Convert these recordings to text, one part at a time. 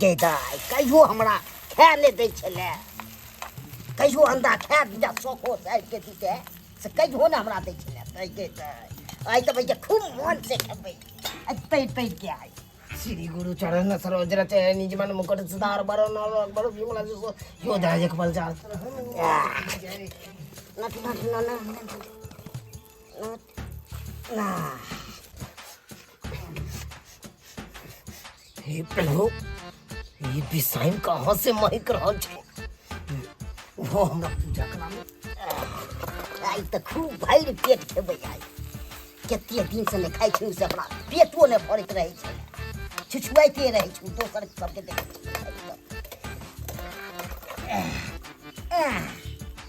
गे दाई कहियो हमरा खाए ले दै छले कहियो अंडा खाए जा शौको से के दीते से कहियो ने हमरा दै छले गे दाई आई तो भैया खूब मन से खेबै आई तै के आई श्री गुरु चरण सरोज रचे निजमन मुकुट सुधार बरो बरो विमला योधा एक बल जा नट ना हे प्रभु ये बिसाइन कहाँ से महक रहल छै वो हमरा पूजा करा आई तो खूब भैर पेट खेबै आई कते दिन से नहीं खाई छी से अपना पेटो नहीं भरत रहे छै छुछुआते रहे छु दोसर सबके देखे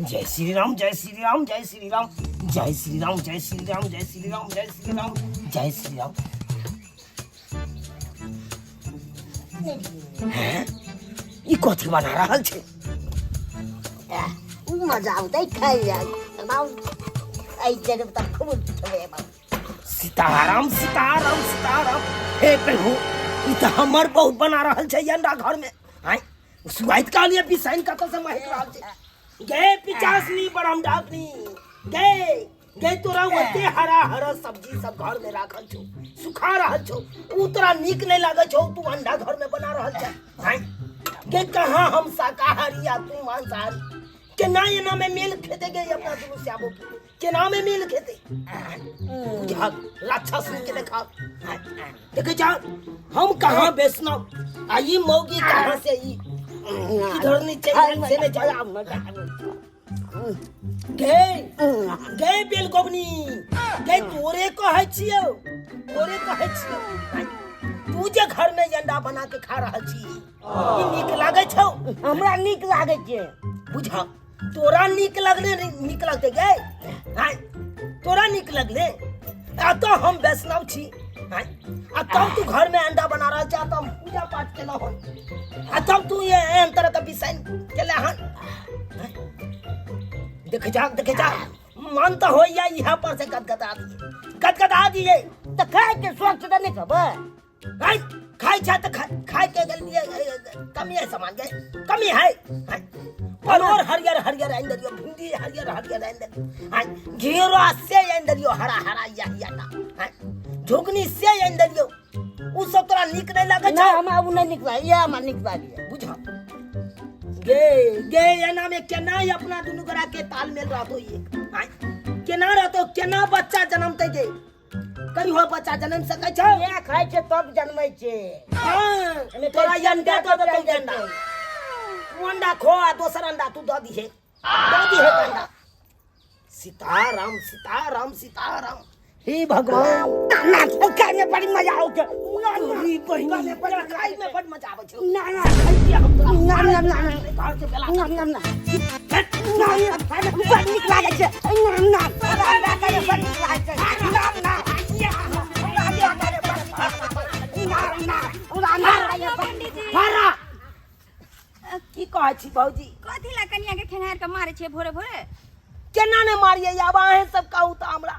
जय श्री राम जय श्री राम जय श्री राम जय श्री राम जय श्री राम जय श्री राम जय श्री राम जय श्री राम ई कथी बना रहल छै मजा आउतै खाइ जाय आई जगह तक खूब छबे सीताराम सीताराम सीताराम हे प्रभु ई त हमर बहुत बना रहल छै अंडा घर में आय सुआइत का लिए बिसाइन कत से महक रहल छै गे पिचासनी बड़म डाकनी गे गे तोरा ओते हरा हरा सब्जी सब घर में राखल छौ सुखा रहल छौ उ तोरा नीक नहीं लागे छौ तू अंडा घर में बना रहल छै आय गे कहां हम शाकाहारी या तू मांसाहारी केना एना में मेल खेते गे अपना दुनु श्यामो केना में मेल खेते बुझा राक्षस के देखा देखे जा हम कहां वैष्णव आई मौगी कहां से ई इधर नीचे से ने जाया गे गे बेलगोबनी गे तोरे कहै छियौ तोरे कहै छियौ तू जे घर में अंडा बना के खा रहल छी ई नीक लागे छौ हमरा नीक लागे छै बुझा तोरा नीक लगते गे हाय तोरा नीक लगले आ तो हम वैष्णव छी हाय आ तब तू घर में अंडा बना रहा चाह तो हम पूजा पाठ केला हो आ तब तू ये एहन तरह का बिसाइन केला हन देख जा मन तो हो या यहाँ पर से गदगदा दिए तो खाए के स्वच्छ नहीं खबर हाय खाई छा तो खाए के लिए कमी है सामान गए कमी है और हरियर हरियर अंदरियो भिंडी हरियर हरियर अंदर घेरो से अंदरियो हरा हरा या ना झुगनी से अंदरियो उ सब तोरा नीक नहीं लागे छ हमरा उ नहीं नीक लागे या हमरा नीक लागे बुझा गे एना में केना अपना दुनु गोरा के तालमेल रहतो ये केना रहतो केना बच्चा जन्मते गे कहियो बच्चा जन्म सकै छ या खाइ छै तब जन्मै छै हां तोरा अंडा तो दे अंडा अंडा खो आ दोसर अंडा तू दे दी है अंडा सीताराम सीताराम सीताराम हे भगवान ना खाइ में बड़ी मजा आओ के ही बहिनी में बड़ा खाइ में बड़ मजा आवे छै ना खाइ के हम तो ना घर के बेला ना खाइ में बड़ नीक लागे छै ना अंडा खाइ में बड़ नीक लागे छै ना की कहै छी भौजी कथी ला कनिया के खेनार के मारे छे भोरे भोरे केना ने मारिए आब अहे सब कहू त हमरा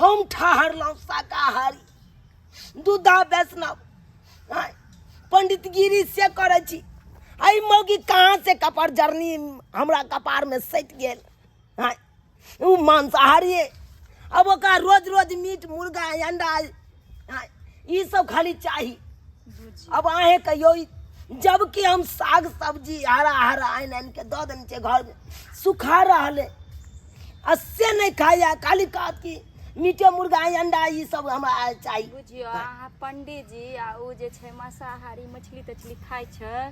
हम ठहरलौ शाकाहारी दूधा वैष्णव पंडितगिरी से करे छी आई मौगी कहां से कपार जर्नी हमरा कपार में सट गेल उ मांसाहारी अब ओका रोज रोज मीट मुर्गा अंडा ई सब खाली चाही अब अहे कहियो जबकि हम साग सब्जी हरा हरा आन के दो दिन के घर में सुखा रहले अस्से नहीं खाया काली कात की मीटे मुर्गा अंडा ई सब हमरा चाहिए बुझियो अहाँ पंडित जी आ उ जे छै मांसाहारी मछली तछली खाइ छै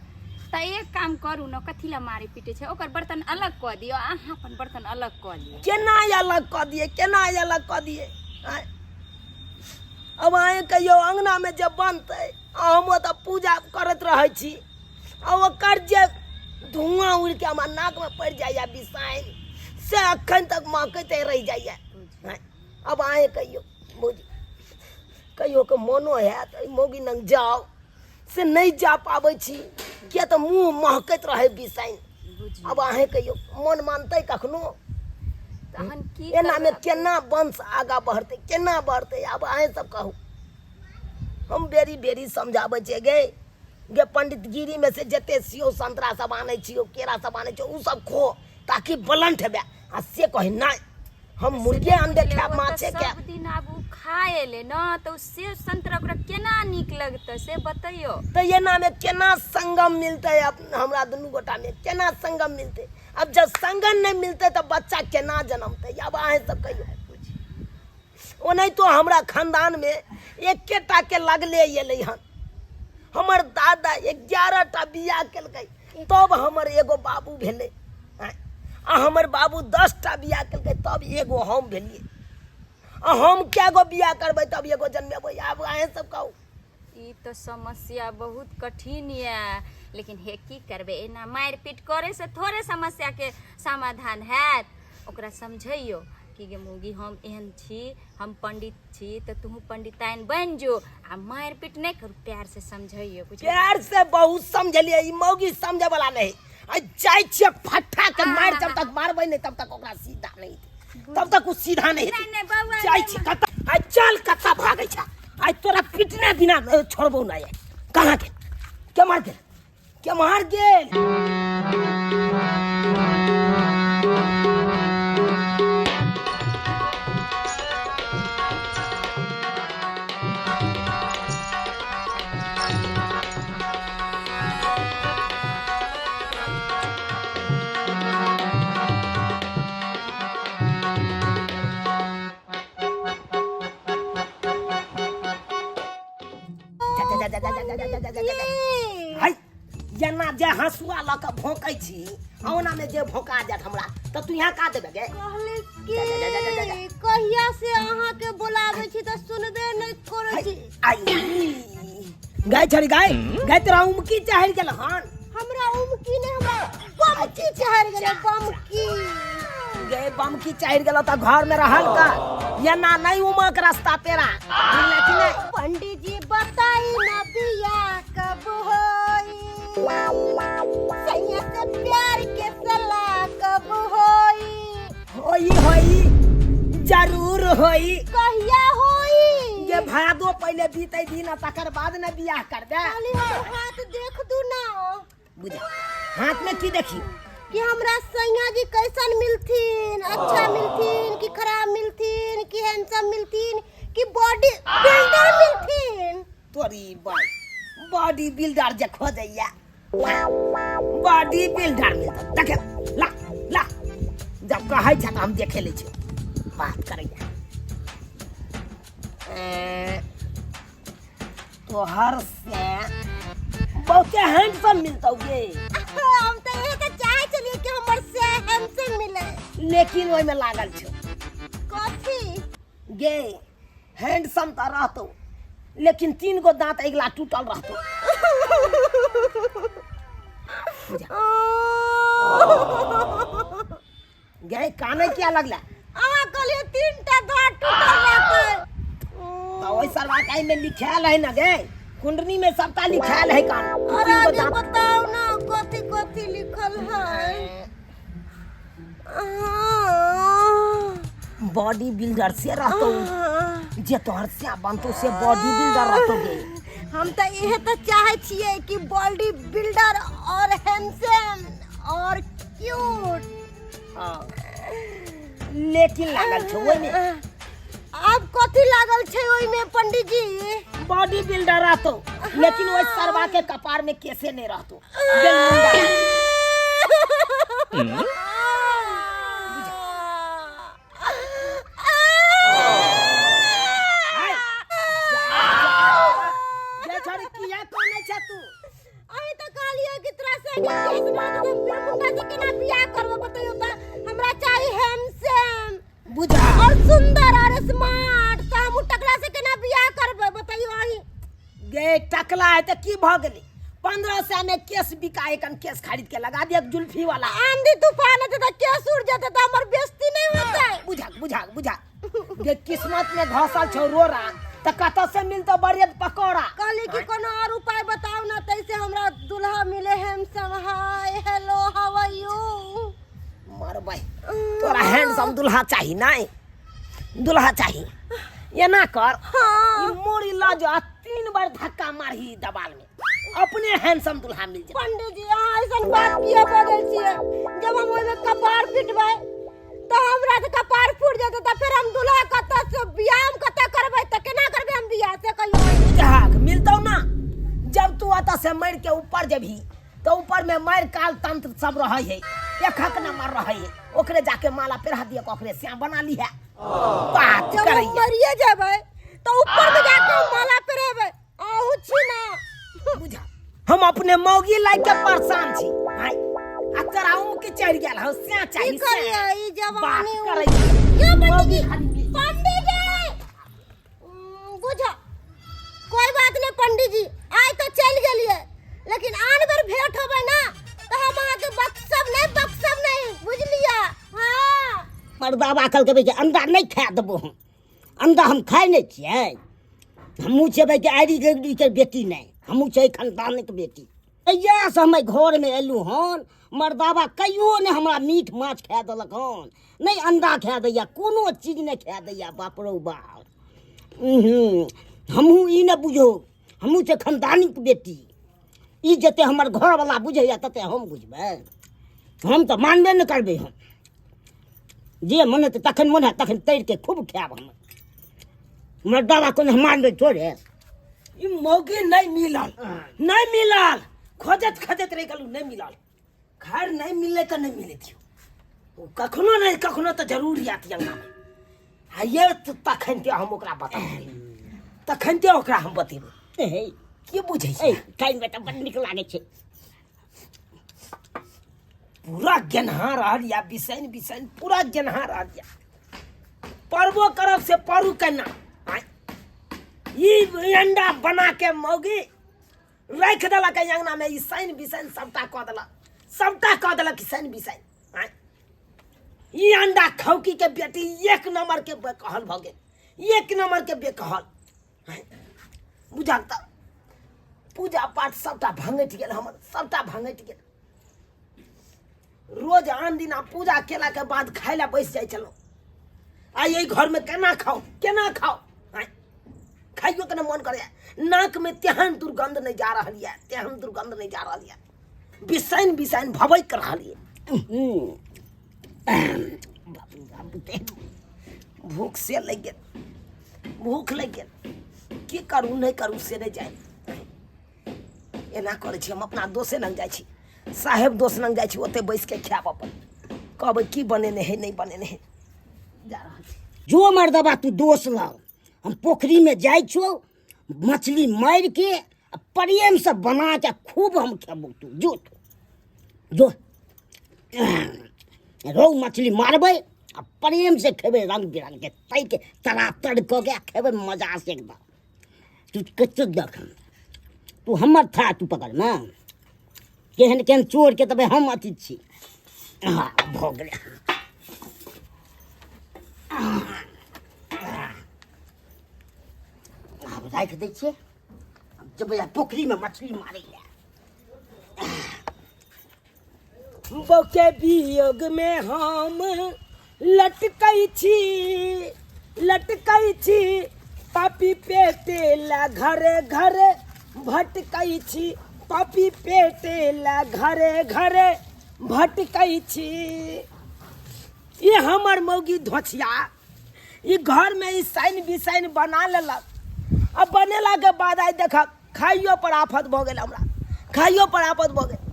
त एक काम करू न कथी ला मारे पीटे छै ओकर बर्तन अलग क दियो अहाँ अपन बर्तन अलग क लियो केना अलग क दिए केना अलग क दिए अब आए कहियो अंगना में जब बनते हम तो पूजा करत रहे छी और ओकर जे धुआं उड़ के हमार नाक में पड़ जाइए बिसाइन से अखन तक महकते रह जाइए अब आए कहियो बुझ कहियो के मनो है तो मोगी नंग जाओ से नहीं जा पाबै छी किया तो मुंह महकत रहे बिसाइन अब आहे कहियो मन मानते कखनो एना में केना वंश आगा बढ़ते केना बढ़ते अब आहे सब कहू हम बेरी बेरी समझाबै छे गे गे पंडित गिरी में से जते सियो संतरा सब आने छियो केरा सब आने छियो उ सब खो ताकि बुलंद हेबे आ से कहि नहीं हम मुर्गे अंडे खाब माछे के सब दिन आब उ खाए ले न तो सेब संतरा ओकरा केना नीक लगते से बतैयो। तो ये ना में केना संगम मिलते हमरा दुनू गोटा में केना संगम मिलते। अब जब संगम नहीं मिलते तो बच्चा केना जन्मते अब अहें सब कहियो। ओ नहीं तो हमरा खानदान में एकेटा के लगले एलै हन हमर दादा 11टा बियाह केलकै तब हमर एगो बाबू भेलै आ हमर बाबू 10टा बियाह केलकै तब एगो हम भेलिए आ हम क्या गो बियाह करबै तब एगो जन्मेबै। आब अहें सब कहू। ई तो समस्या बहुत कठिन है लेकिन हे की करबे एना मार पीट करे से थोड़े समस्या के समाधान हैत। ओकरा समझैयो कि गे मौगी हम एहन छी हम पंडित छी तो तू पंडिताइन बन जो आ मार पीट नहीं करू प्यार से समझैयो। प्यार से बहुत समझलिए ई मौगी समझे वाला नहीं आ जाय छिए फट्टा के मार जब तक मारबै नहीं तब तक ओकरा सीधा नहीं तब तक उ सीधा नहीं जाय छी कत आ चल कत भागै छ आ तोरा पिटने बिना छोड़बो नहीं कहां के मार गेल हाय जना जे हंसुआ ल के भोंकै छी औना में जे भोंका जात हमरा त तू यहां का देबे गे कहले कि कहिया से अहाँ के बुलावे छी त सुनबे नहीं करै छी। आई गाय छड़ी गाय तेरा उमकी चढ़ गेल हन हमरा उमकी ने हमरा बमकी चढ़ गेले बमकी गे बमकी चढ़ गेल त घर में रहल का या ना नहीं उमक रास्ता पेरा लेकिन पंडित जी बताई ना बिया कब होई सैया से प्यार के सलाह कब होई जरूर होई कहिया होई ये भादो पहले बीते दिन तकर बाद न बियाह करबे। खाली हम हाथ देख दू ना बुझा हाथ में की देखी कि हमरा सैया जी कैसन मिलथिन अच्छा मिलथिन कि खराब मिलथिन कि हैंडसम मिलथिन कि बॉडी बिल्डर मिलथिन। तोरी बॉडी बिल्डर जे खोजैया बॉडी बिल्डर मिलत देखे ला जब कहै छ त हम देखे ले छी बात करैया तोहर से बहुते हैंडसम मिलतौ गे हम तो ये तो चाहे चलिए कि हमर से हैंडसम मिले लेकिन ओइ में लागल छ कथी गे हैंडसम त रहतौ लेकिन 3 गो दांत अगला टूटल रहतौ गे काने क्या लगला अहाँ कहलिए 3टा दांत टूटल रहतै तो ओइ सरवा काई में लिखाल है ना गे कुंडली में सबका लिखाल है कान अरे जी बताओ ना कथी कथी लिखल है। बॉडी बिल्डर से रहतो जे तोहर से बनतो से बॉडी बिल्डर रहतो गे हम तो यह तो चाहे छिए कि बॉडी बिल्डर और हैंडसम और क्यूट लेकिन लागल छ ओइ में अब कथी लागल छै ओइ में पंडित जी बॉडी बिल्डर रहतो लेकिन ओइ सरवा के कपार में कैसे नहीं रहतो बुझा और सुंदर और स्मार्ट त हम टकरा से केना बियाह करबे बताइयो अही गे टकला है त की भ गेली 1500 में केस बिकाए कन केस खरीद के लगा दिया जुल्फी वाला आंधी तूफान है त केस उड़ जाते त हमर बेइज्जती नहीं होता बुझा गे किस्मत में घसल छौ रोरा त कत से मिलतो बरियत पकोड़ा कहली कि कोनो और उपाय बताओ ना तैसे हमरा दुल्हा मिले handsome hi hello how are you मर भाई तोरा हैंडसम दुल्हा चाहिए नहीं दुल्हा चाहिए ये ना कर हाँ। ई मोरी ला जो 3 बार धक्का मारही दबाल में अपने हैंडसम दुल्हा मिल जाए। पंडित जी अहाँ ऐसन बात किया बोले छिए जब हम ओइमे कपार पिटबै तो हमरा से कपार फूट जेतै त फिर हम दूल्हा कतऽ से बियाह कतऽ करबै त केना करबै हम बियाह से कहियो बुझाक मिलतौ ना। जब तू अतः से मर के ऊपर जबही तो ऊपर में मार काल तंत्र सब रहे है, एक नंबर रहे है, ओकरे जाके माला पेरा दिया ओकरे श्याम बना ली है। बात जब करैया हम मरिए जेबै तो ऊपर में जाके माला पेरेबै आहू छी ना। बुझा हम अपने मौगी लाग के परेशान छी। हाय आ तोराऊ के चढ़ गेल हो स्या की चाहिए करिए ई जवानी बात करैया क्यों पंडित जी खाली पंडित जी बुझा कोई बात नहीं पंडित जी आइ तो चल गेलिए लेकिन आन बार भेंट होबै ना तो हम अहाँ के बक्सब नहीं बुझलिया। हां मर्दावा कल के अंडा नहीं खा देबो हम, अंडा हम खाइ नहीं छियै। हमहूँ छेबै कि आइरी गरी के बेटी नहीं, हमहूँ छै खानदान के बेटी। इएह से हम घर में एलू हन, मर्दावा कहियो ने हमरा मीट माछ खा देलक हन, नहीं अंडा खा दैया, कोनो चीज नहीं खा दैया। बाप रो बाप हमहूँ ई ने बुझो, हमहूँ छै खानदानी के बेटी। ई जते हमर घर वाला बुझैया तते हम बुझबै, हम तो मानबे न करबै। हम जे मन तखन मन है तखन तैर के खूब खायब हम। मर्दावा को मानबे थोड़े। ई मौके नहीं मिलल, नहीं मिलल, खोजत खोजत रह गेलू, नहीं मिलल। खैर नहीं मिले तो नहीं मिले थियो, कखनो नहीं कखनो तो जरूर आती अंगना में। आ ये तो तखन ते हम ओकरा बताबे, तखन ते ओकरा हम बतेबे। के बुझै छै टाइम में तो बड़ निक लागे छै। पूरा गेनहा रहल या बिसैन बिसैन पूरा गेनहा रहल या। परबो करब से परू केना ई अंडा बना के मौगी रख देलक अंगना में। ई सैन बिसैन सबटा कह देलक सैन बिसैन। ई अंडा खौकी के बेटी एक नंबर के बेकहल भ गेल, एक नंबर के बेकहल। बुझाक पूजा पाठ सबटा भंगट गेल हमर, सबटा भंगट गेल। रोज आन दिना पूजा केला के बाद खाय ला बैस जाय छलौ। आ यही घर में केना खाओ खाइयो के मन करे। नाक में तेहन दुर्गंध नहीं जा रही है, तेहन दुर्गंध नहीं जा रही है, बिसैन बिसैन भवै कर रही है। भूख से लग गेल, भूख लग गेल, की करू नहीं करू से नहीं जाए। एना करे छी हम अपना दोसे लग जाइ छी, साहेब दोस्त लग जाइ छी, ओते बैस के खायब अपन, कहबै की बनेने है नहीं बनेने है। जा रहल छी जो मर्दबा तू दोस्त लाओ, हम पोखरी में जाइ छो, मछली मार के प्रेम से बना के खूब हम खेबो। तू जो रोहु मछली मारबै आ प्रेम से खेबै, रंग बिरंग के तै के तरा तर कऽ के खेबै मजा से एकदम। तू कते देख, तू हमर था तू पकड़ ना, केहन केहन चोर के तबे हम अथी छी। हाँ भऽ गेलै। अब राख दै छियै, जब पोखरी में मछली मारे बौके वियोग में हम लटकै छी, पापी पेटे ला घरे घरे भटकै छी, पापी पेटे ला घरे घरे भटकै छी। ये हमर मौगी धोछिया ई घर में ई साइन बिसाइन बना लेलक। अब बनेला के बाद आई देख खाइयो पर आफत भ गेल, हमरा खाइयो पर आफत भ गेल।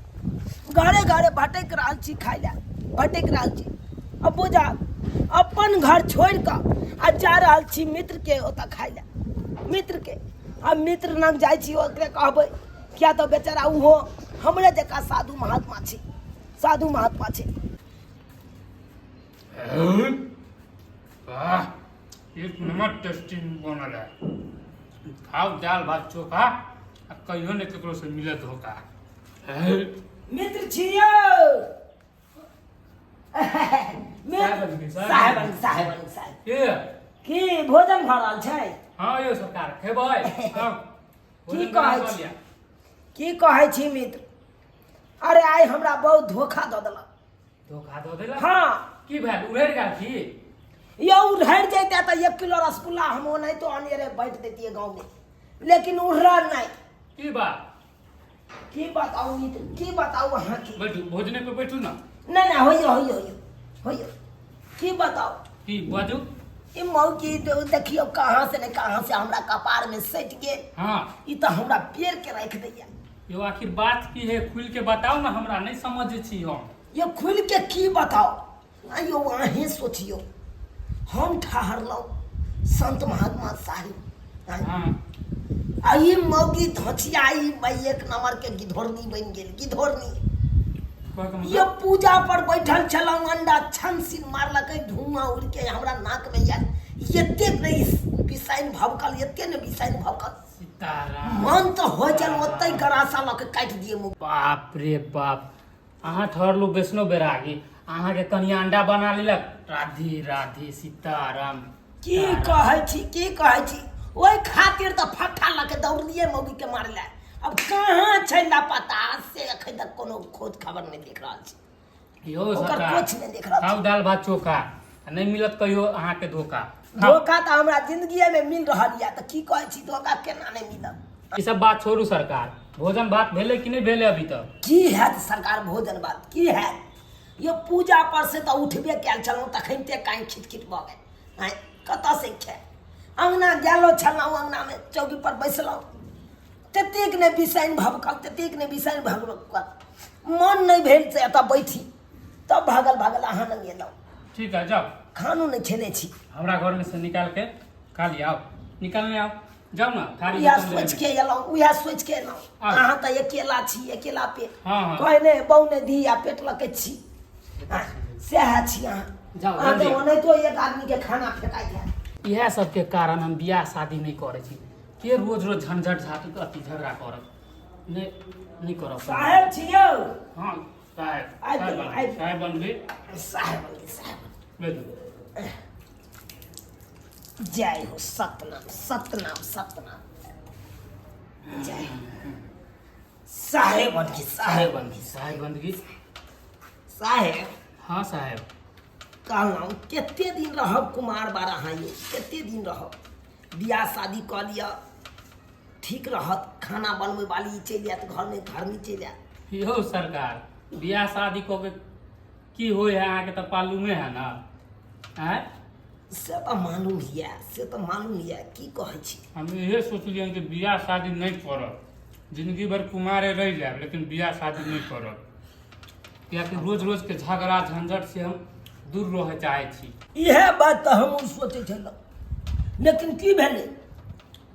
घरे घरे भटक रहल छी, खाइ ला भटक रहल छी। अब बुझा अपन घर छोड़ कर आ जा रहल छी मित्र के ओतऽ खाइ ला, मित्र के। अब मित्र लग जाइ छी, ओकरे कहबै किया तो बेचारा उहो हमरे जका साधु महात्मा छी, साधु महात्मा छी। वाह एक नंबर टेस्टी बनल है। खाओ दाल भात चोखा, आ कहियो ने केकरो से मिले धोखा। मित्र छियो साहेब ये की भोजन भ रहल छै? हाँ यो सरकार खेबै। की कहै छी, की कहै छी मित्र? अरे आइ हमरा बहुत धोखा दऽ देलक। धोखा दऽ देलक? हाँ की भेल, उड़ि गेल की? यौ उड़ि जैते तऽ 1 किलो रसगुल्ला हम ओनाहितो अनेरे बैठ देतियै गाँव में, लेकिन उड़ल नहीं। की बात? की बताऊ की बताऊ अहाँ की बैठू भोजने पे बैठू ना नहीं होइयो की बताओ की बाजू ई मौकी तो देखियो कहाँ से न कहाँ से हमरा कपार में सट गेल हाँ ई तो हमरा पेड़ के रख दैया यो आखिर बात की है खुल के बताओ ना हमरा नहीं समझे छी हम ये खुल के की बताओ आइयो अहें सोचियो हम ठहरलो संत महात्मा साहिब हाँ आई मौगी धचियाई भाई एक नंबर के गिधोरनी बन गेल गिधोरनी कहके मतलब ये पूजा पर बैठल छलौं अंडा छन सिन मारलकै धुआं उड़ के हमरा नाक में यार एते नहीं बिसाइन भवकल एते ने बिसाइन भवकल सीताराम मन तो हो चल ओतै गरासा ल के काट दिए मुंह बाप रे बाप अहाँ ठहरलू वैष्णो बैरागी अहाँ के कनिया अंडा बना लेलक राधे राधे सीताराम की कहै छी ओइ खातिर तो फट्ठा ल के दौड़लिए मौगी के मारले अब कहाँ छै लापता से अखन तक कोनो खोज खबर नहीं देख रहल छी यो ओकर सरकार कुछ नहीं देख रहल खाउ छी दाल भात चोखा नहीं मिलत कहियो अहाँ के धोखा धोखा तो हमरा जिंदगी में मिल रहल या तो की कहै छी धोखा केना नहीं मिलत ई सब बात छोड़ू सरकार भोजन भात भेले कि नहीं भेले अभी तक की हैत सरकार भोजन बात की है ये पूजा पर से तो उठबे कैल छलौं तखन ते काई खिटखिट भ गेल आइ कतऽ से खे अंगना गेलो छलौं अंगना में चौकी पर बैसलौं ततेक ने बिसाइन भभकल ततेक ने बिसाइन भभकल मन नहीं भेल से एतऽ बैठी तब भागल अहाँ नहीं एलौं ठीक है जाओ खानो नहीं खेने छी हमरा घर में से निकाल के खा लिया आओ निकालने आओ जाओ ना थारी उएह बर्तन ले सोच लेने। के एलौं उएह सोच के एलौं हाँ। अहाँ तऽ अकेला छी अकेला पेट हाँ। कहने बहु ने धी आ पेट लके छी सएह छी अहाँ जाओ, अहाँ जल्दी। तऽ ओनाहितो एक आदमी के खाना फेकाइ है इएह सबके कारण हम बियाह शादी नहीं करे छी के रोज रोज झंझट झाट अति झगड़ा करब नहीं करब साहेब छियौ हाँ साहेब आबि साहेब गेलौं, बन- आबि साहेब बनबी साहेब बैठू जय हो सतनाम जय साहेब बनगी साहेब बंदगी साहेब बंदगी साहेब हाँ साहेब कहलौं कते दिन रहब कुमार बारा हाँ ये कते दिन रहब बियाह शादी कऽ लिअ ठीक रहत खाना बनबै वाली चलि आयत घर में चलि आयत यो सरकार बियाह शादी कऽ के की होय है अहाँके तऽ मालूमे है ना आँय से तो मालूम हिया की कहै छी हम इहे सोचलिए कि बियाह शादी नहीं करब जिंदगी भर कुमारे रह जाएब लेकिन बियाह शादी नहीं करब कियाकि रोज रोज के झगड़ा झंझट से हम दूर रह चाहे छी इहे बात तो हम सोचे छलौं लेकिन की भेलै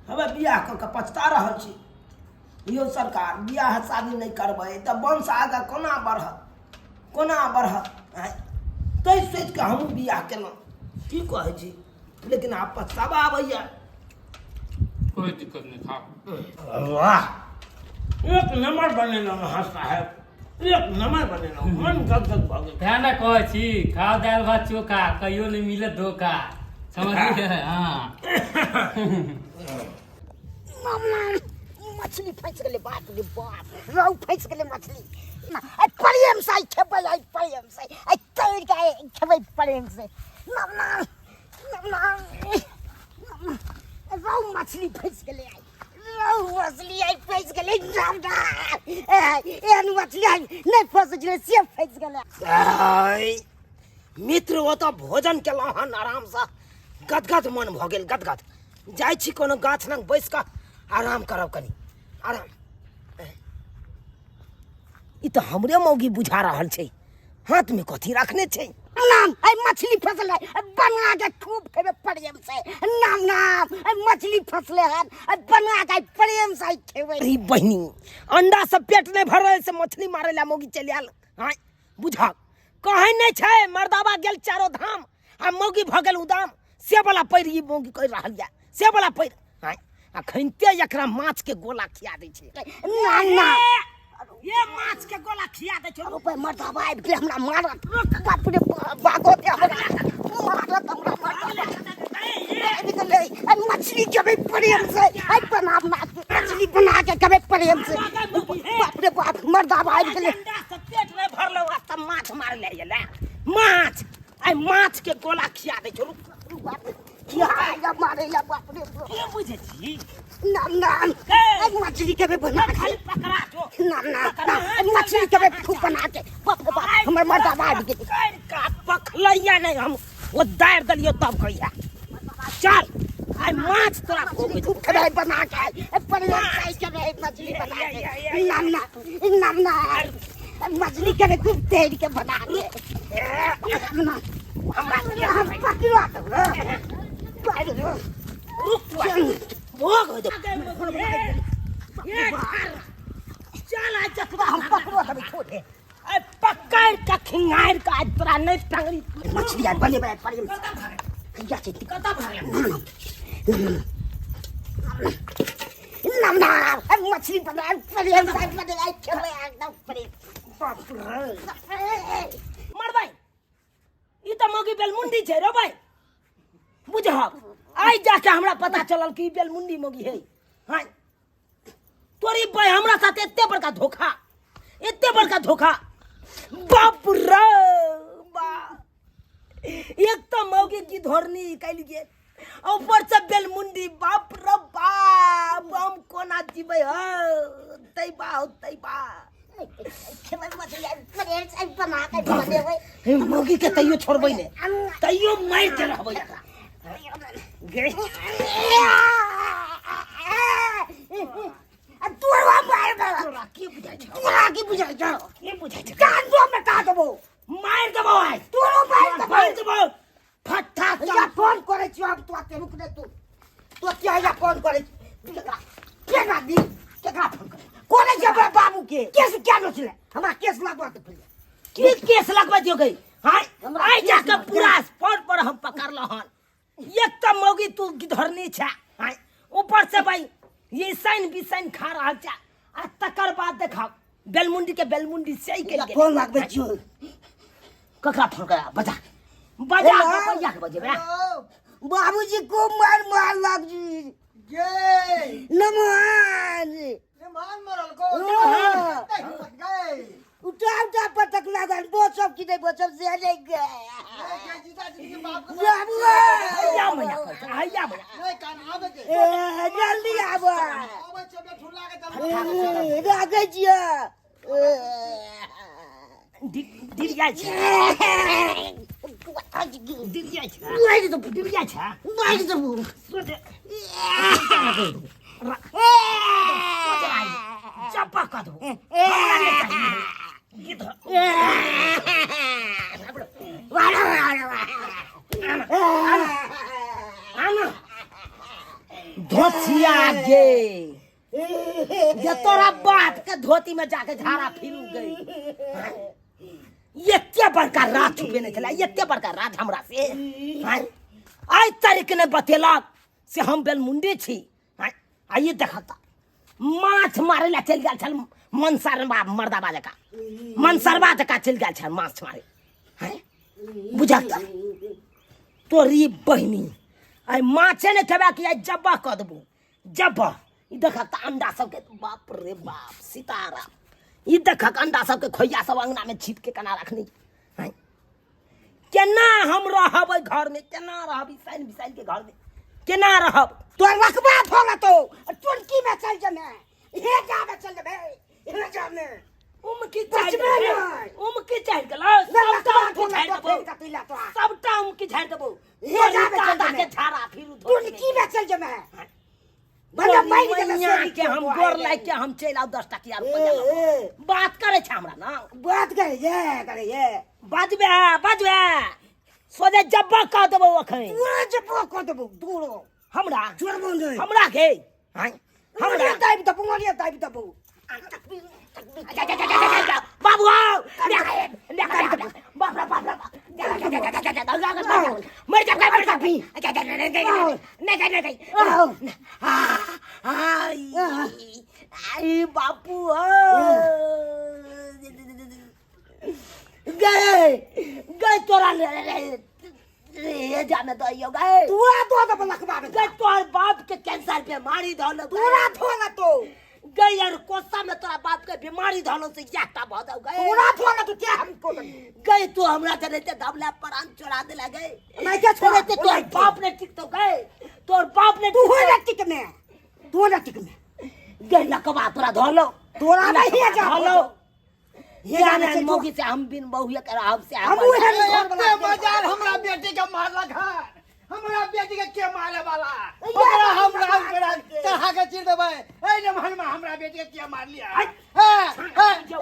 हमे बियाह कऽ के पछता रहल छी यो सरकार बियाह शादी नहीं करबै तऽ वंश आगाँ कोना बढ़त आँय तै सोचि के हमहूँ बियाह केलहुँ की कहै छी लेकिन आब पछतावा आबैया कोई दिक्कत नहीं खाओ वाह एक नंबर बनेलहुँ अहाँ साहेब एक नंबर बनेलहुँ मन गदगद भऽ गेल ध्यान ना कहै छी खाओ दाल भात चोखा कहियो नहीं मिले धोखा समझलिए हाँ मछली फंस गेलै बाप रे बाप रौ फंस गेलै मछली आई प्रेम से खेबै आई प्रेम से आई तोड़ के खेबै प्रेम से रौ मछली फंस गेलै आई रौ मछली आई फंस गेलै एहन मछली आई नहीं फंस गेलै से फंस गेलै मित्र ओतऽ भोजन केलहुँ हन आरामसँ गदगद मन भऽ गेल गदगद जाइ छी कोनो गाछ लग बैस कऽ आराम करब कनी आराम ई तऽ हमरे मौगी बुझा रहल छै हाथ में कथी रखने छै नाम आई मछली फंसले बना के खूब खेबे प्रेम से नाम आई मछली फंसले हन बना के प्रेम से खेबे अरे बहिनी अंडा से पेट नहीं भर रहे से मछली मारे ला मौगी चल आयल हाँ बुझा कहीं नहीं छै मर्दावा गेल चारो धाम आ मौगी भऽ गेल उदाम से वाला पैर ई मौगी कहि रहल या से वाला पैर हाँ आ खनिते एकरा माछ के गोला खिया दै छै ना ये माछ के गोला खिया दै छै ऊपर मर्दावा आबि गेलै हमरा मारत बाप रे भागो के हमरा मारत हमरा आबि गेलै आई मछली खेबै प्रेम से आई मछली बना के खेबै प्रेम से बाप रे बाप मर्दावा आबि गेलै अंडा से पेट नहीं भरलो आ तब माछ मार ले गेलै माछ आई माछ के गोला खिया दै छै क्या मारे ला बाप रे के बुझे छी नाम आई मछली खेबै बना खाली पकड़ा छो नाम मछली के खूब बना के बाप रे बाप हमर मर्दा बाड़ के का पखलैया नहीं हम वो दार दलियो तब कहिया चल आई माछ तोरा खोबे खूब खड़ाई बना के पनीर फ्राई के रहे मछली बना के नमना मछली के खूब तेल के बना के हम पकड़ा तो भोग हो जा चल आज जतवा हम पकड़ो तब छोड़े ए पकड़ का खिंगार का आज तोरा नहीं टंगरी मछली आज बने बैठ पड़ी या से कता भर नमना मछली बना पनीर फ्राई बना के एकदम पनीर बाप रे मर भाई ई त मोगी बेलमुंडी छे रे भाई बुझब आई जाके हमरा पता चलल कि बेलमुंडी मोगी है हां तोरी भाई हमरा साथ एते बड़का धोखा बाप रे बा एक तो मोगी की धोरनी कैल गे ऊपर से बेलमुंडी बाप रे बाप हम कोना जीवे ह तैबा मोगी के तैयो छोड़बै ने तैयो मार के रहबै एकरा गे तोरा की बुझाइ छ कान दो में का देबो मार देबो आइ तोरो मार देबो फट्टा या फोन करे छी हम तो रुक दे तू क्या या फोन करे केकरा दी केकरा फोन करे कोने जब बाबू के केस क्या नचले हमरा केस लगवा दे पहिले की केस लगवा दियो गई हाय आई जाके पूरा स्पॉट पर हम पकड़ लहन एक तो मौगी तू गिधरनी छा हाय ऊपर से भाई ये साइन बिसाइन खा रहा छा आ तकर बाद देखा बेलमुंडी से ही के फोन लगबे छियो ककरा फोन करा बजा भैया के बजे बाबूजी को मार लग जी ये नमन मान मरल को गए उठा पटक लगन वो सब की नहीं वो सब से ले गए जीता जी के बाप को बाबू हैया मैया नहीं कान आवे के जल्दी आबो आवे चबे ठुला के चल रागे जिया डिरिया छ डिरिया छ चप्पा का दो धोतिया गे ये तोरा बाप के धोती में जाके झाड़ा फिरू गई ये बड़का रात छुपे नहीं चला ये बड़का रात हमरा से आई तारीख ने बतेलक से हम बेलमुंडी छी आइए देखता माछ मारे ला चल गया छल मनसरबा मर्दाबा जका मनसरबा जका चल गया छल माछ मारे हैं बुझाता तोरी बहिनी आई माछे ने खेबा कि जब्बा क देबो जब्बा ई देखता अंडा सब के बाप रे बाप सितारा ई देखक अंडा सब के खोइया सब अंगना में छीट के कना रखनी हैं केना हम रहबै घर में केना रहबी बिसाइन के घर में केना रहब तो रखबा फोला तो टुनकी में चल जमे हे जा में चल जमे हे जा में उमकी झाड़ गेलो सबटा उमकी झाड़ देबो हे जा में चल के झाड़ा फिरू टुनकी में चल जमे बड़ा माइक के के हम गोर लाग के हम चल आउ 10 टकिया रुपया बात करे छ हमरा ना बात करे ये बजबे सोजे जब्बा का देबो अखन पूरा जब्बा का देबो दूरो हमरा छोड़बो नहीं हमरा के हां हमरा टाइप तो पुंगलिया टाइप तो बाबू बापू गए तोरा जाने तो आइयो गए तो लखबा में गए तोर बाप के कैंसर बीमारी धोलो पूरा थोला तो गए यार कोसा में तोरा बाप के बीमारी धोलो से याटा भद गए पूरा थोला तो क्या हमको गए तू हमरा जने ते दबला प्राण चोरा दे लगे मैं क्या छोड़े ते तोर बाप ने टिक तो गए तोर बाप ने तू हो टिक में गए लकवा तोरा धोलो तोरा नहीं जा धोलो ये जाने मौगी से हम बिन बहुए कर आपसे हम उहे मजाल हमरा बेटी के मारलक है। हमरा बेटी के मारे वाला ओकरा हम राम करा चढ़ा के चीर देबै। ए ने मन में हमरा बेटी के मार लिया है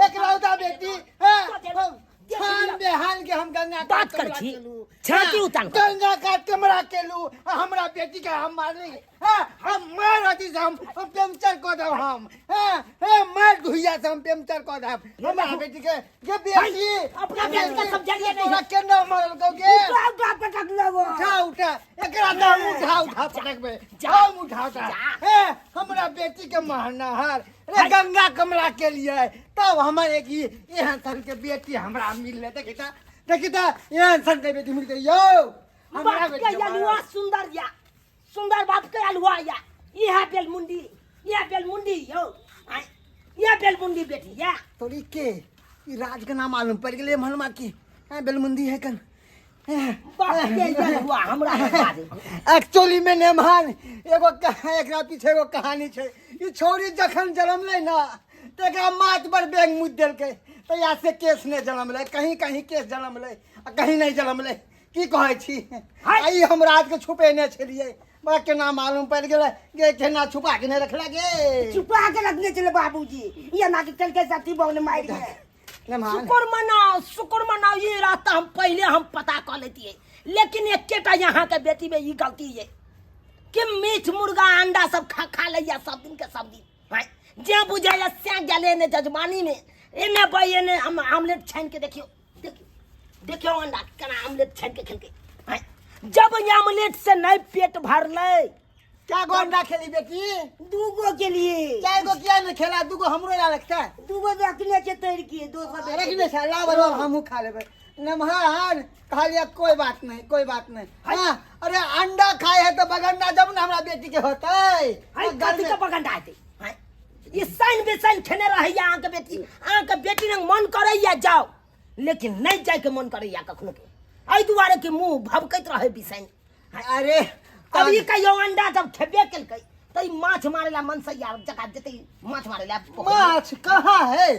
एक लौता बेटी है छान बेहान के हम गंगा बात कर छी छाती उतान गंगा काट कमरा केलू हमरा बेटी के हम मारली हम मार अथी से हम पेमचर को दब हम मार धुइया से हम पेमचर को दब हमरा बेटी के बेटी अपना बेटी का समझिए नहीं तोरा केना मारल कौगे उठा पटक लगो उठा एकरा नाम उठा पटकबे जाओ उठा हमरा बेटी के मारना हार रे गंगा कमरा के लिए तब हमर एक एहन सन के बेटी हमरा मिलले देखिता एहन सन के बेटी मिलते यो हमरा बेटी के अलुआ सुंदर या सुंदर बाप के अलुआ या यह बेलमुंडी यो यह बेलमुंडी बेटी या तोरी के ई राज के नाम मालूम पड़ गेले मनवा की बेलमुंदी है कन बाप के अलुआ हमरा एक्चुअली में नेमान एगो एकरा पीछे एगो कहानी छै। ई छोरी जखन जन्मलै ना तेकरा माथ पर बैग मुद देलकै तैया से केस ने जन्मलै कहीं कहीं केस जन्मलै आ कहीं नहीं जन्मलै की कहै छी आई हम रात के छुपेने छलिए बड़ा केना मालूम पड़ गेलै गे केना छुपा के नहीं रखला गे छुपा के रखने चले बाबूजी ये ना कि चल के साथी बौने मार गए नेमान शुक्र मनाओ ये रास्ता हम पहले हम पता कर लेती है लेकिन एकेटा यहाँ के बेटी में ये गलती है कि मीठ मुर्गा अंडा सब खा लिया सब दिन के सब दिन जे बुझाया से गले ने जजमानी में एने भाई एने हम आमलेट छान के देखियो अंडा केना आमलेट छान के खेलके जब ये आमलेट से नहीं पेट भरले क्या गो अंडा खेली बेटी दूगो के लिए चार गो किया नहीं खेला दूगो हमरो ला लगता दूगो रखने के तैर किए दो सब रखने से ला बरो हमहू खा लेबे नमहान कहा लिया कोई बात नहीं हाँ अरे अंडा खाए है तो बगंडा जब ना हमरा बेटी के होता है गलती का बगंडा आते ये साइन बेसाइन खेने रहे या आके बेटी ने मन करे या जाओ लेकिन नहीं जाए के मन करे या कखनो के आई दुआरे के मुंह भभकत रहे बिसाइन अरे अभी कहियो अंडा जब खेबे केलकै त ई माछ मारेला मन से यार जका देते माछ मारेला माछ कहाँ है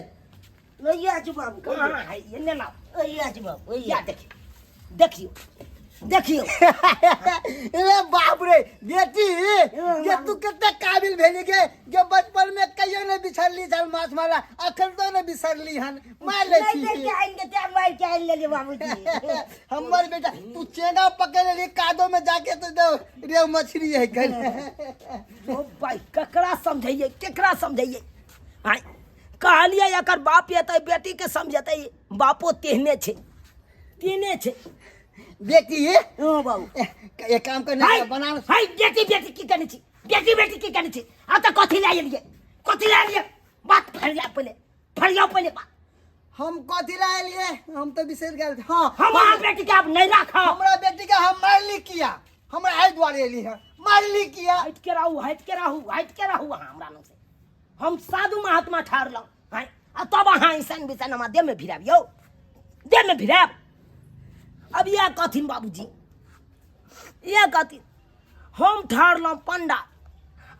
ये जुबाब कहां है ये ने ना ये जुबाब या देखियो अरे बाप रे बेटी ये तू कितने काबिल भेली के जो बचपन में कहियो ने बिछरली चल माछ मारा अखन तो ने बिसरली हन मार ले छी नहीं आएंगे ते मार के आइन ले बाबूजी हमर बेटा तू चेंगा पकड़ ले कादो में जाके तो दो रे मछली है कल ओ भाई केकरा समझाइए हां कहलिए एकर बाप ये त बेटी के समझते बापो तेहने छे बेटी ओ बाबू एक काम करना बना हाय बेटी की करनी छी बेटी की करनी छी आ त कथि ले लिए बात फरिया पहले बात हम कथि लाए लिए हम तो बिसर गए हां हमारा बेटी के आप नहीं रखा हमरा बेटी के हम मारली किया हमरा आई द्वारे एली है मारली किया हट के रहू हमरा लोग से हम साधु महात्मा ठार लो हां आ तब हां इंसान बिसान हम दे में भिराब अब यह कथिन बाबूजी यह कथिन हम ठार लो पंडा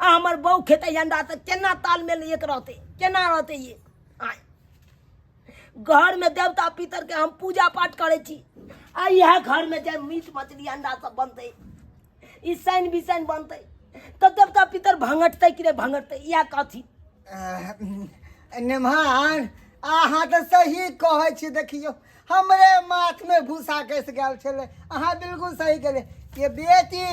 आ हमर बहू खेते अंडा त केना तालमेल एक रहते ये आय घर में देवता पितर के हम पूजा पाठ करे छी आ यह घर में जे मीट मछली अंडा सब बनते ई साइन बिसाइन बनते तो देवता पितर भंगटते कि रे भंगटते यह कथिन नेमान अहाँ तो सही कहै छी देखियो हमरे माथ में भूसा कैसे गल छले अहाँ बिल्कुल सही करे ये बेटी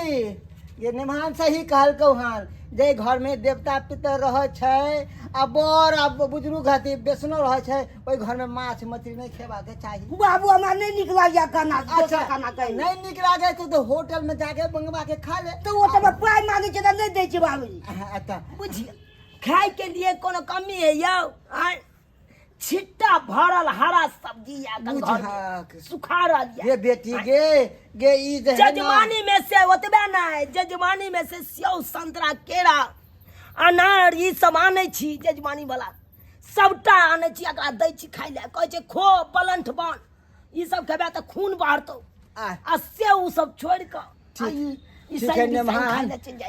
ये नेमान सही कहलकौ हन जे घर में देवता पितर रहे छै आ बड़ आ बुजुर्ग हती बेसनो रहे छै ओई घर में माछ मछली नहीं खेबा के चाहिए बाबू हमरा नहीं निक लागिया खाना अच्छा खाना कहीं नहीं निक लागे तो होटल में जाके मंगवा के खा ले तो वो सब पाई मांगे छै त नहीं दै छी बाबूजी अच्छा बुझिए खाए के लिए कोनो कमी है यौ छिट्टा भरल हरा सब्जी या सुखा रहा ये बेटी गे ई जे जजमानी में से ओतबे ना है जजमानी में से सेव संतरा केरा अनार ई सब आने छी जजमानी वाला सबटा आने छी एकरा दै छी खाइ ले कहै छै खो पलंठ बन ई सब खेबे त खून बढ़तौ आ सेव सब छोड़ के ठीक है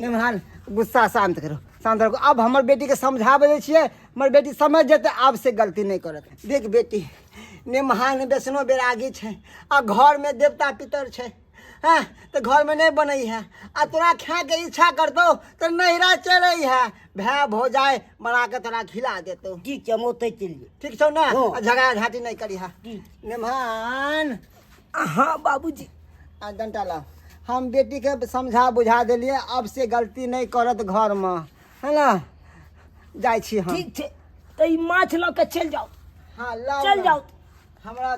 नेमान गुस्सा शांत शांत रहो। अब हमर बेटी के समझाबे दै छियै, हमर बेटी समझ जेतै, आब से गलती नहीं करत। देख बेटी, नेमहान वैष्णो बैरागी छै आ घर में देवता पितर छै, हाँ तो घर में नहीं बनई है आ तोरा खाए के इच्छा करतो तो नैरा चले है, भै भौजाई बना के तोरा खिला देतो। ठीक छै, हम ओतै चलिए। ठीक छौ ना? हाँ। आ झगड़ा झाटी नहीं करी है। जी। नेमहान हाँ बाबूजी। आ डंटा ला, हम बेटी के समझा बुझा देलिए, अब से गलती नहीं करत घर में, है ना? जाय छी हम। ठीक छै, तो ई माछ लऽ के चल जाओ। हाँ लाओ चल ना। जाओ। हमरा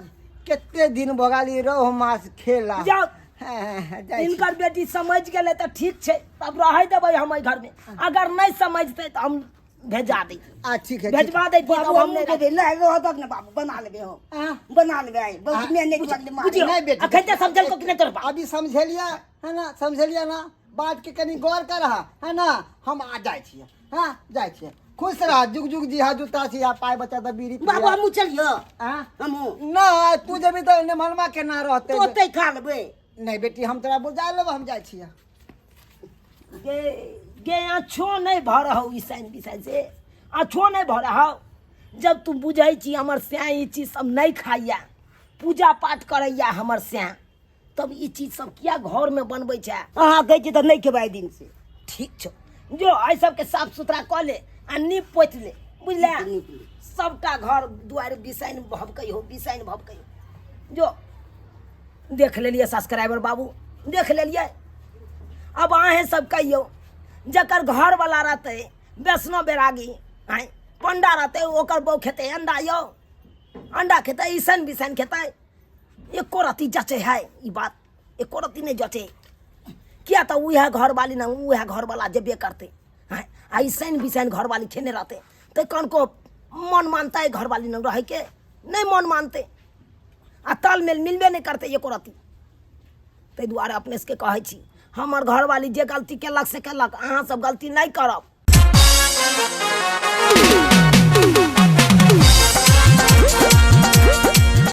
केते दिन भगाली रोह माछ खेला। जाओ। हाँ, जाय छी। इनकर बेटी समझ गेलै तो ठीक छै, तब रह देबै हम घर में। अगर नहीं समझते तो हम भेजा दी, ठीक है, भेजवा दै छी, तब हम नहीं दे ले रहत न बाबू, बना लेबे हम, हाँ। बना लेबे आई बहुत में नहीं चल मार। बुझियो, नहीं बेटी। अखन तक समझल को कि नहीं तोर बाप? अभी समझलिया है ना, समझलिया ना, बात के कनी गौर कर है ना। हम आ जाय छियै, हाँ जाय छियै। खुश रह, जुग जुग जी हा जूता छी आ पाय बचा द बीड़ी बाबू हम चलियो, हाँ हम ना, तू जब तो नेमहनमा के ना रहते। तो ओतै खा लेबे। नहीं बेटी, हम तोरा बुझा लेब, हम जाय छियै। गे अच्छो नहीं भर रहो ईसाइन बिसाइन से, अच्छो नहीं भर रहो। जब तुम बुझे छी हमर स्या ई चीज सब नहीं खाइया, पूजा पाठ करैया हमर स्या, तब ई चीज सब किया घर में बनबै छै? अहाँ कहै छी तऽ नहीं खेबै दिन से। ठीक छो, जो एहि सबके साफ सुथरा कऽ ले आ नीप पोति ले, बुझले? सबटा घर दुआरि बिसाइन भभकै हो, बिसाइन भभकै हो। जो देख लेलिए सब्सक्राइबर बाबू, देख लेलिए। अब अहें सब कहियो, जकर घर वाला रहते वैष्णो बैरागी, आय पंडा रहते, ओकर बहू खेते अंडा, यो अंडा खेते, ईसन बिसन खेते, एको रत्ती जचे है ई बात, एको रत्ती नहीं जचे। किया तो वह घर वाली ना वह घर वाला जेबे करते, ऐसन बिसन घर वाली खेने रहते, तो कौन को मन मानता है घर वाली न रह के? नहीं मन मानते, आ तालमेल मिलबे नहीं करते एको रत्ती। ताहि दुआरे अपने से कहै छी, हमर घर वाली जे गलती केलक से केलक, अहाँ सब गलती नहीं करब।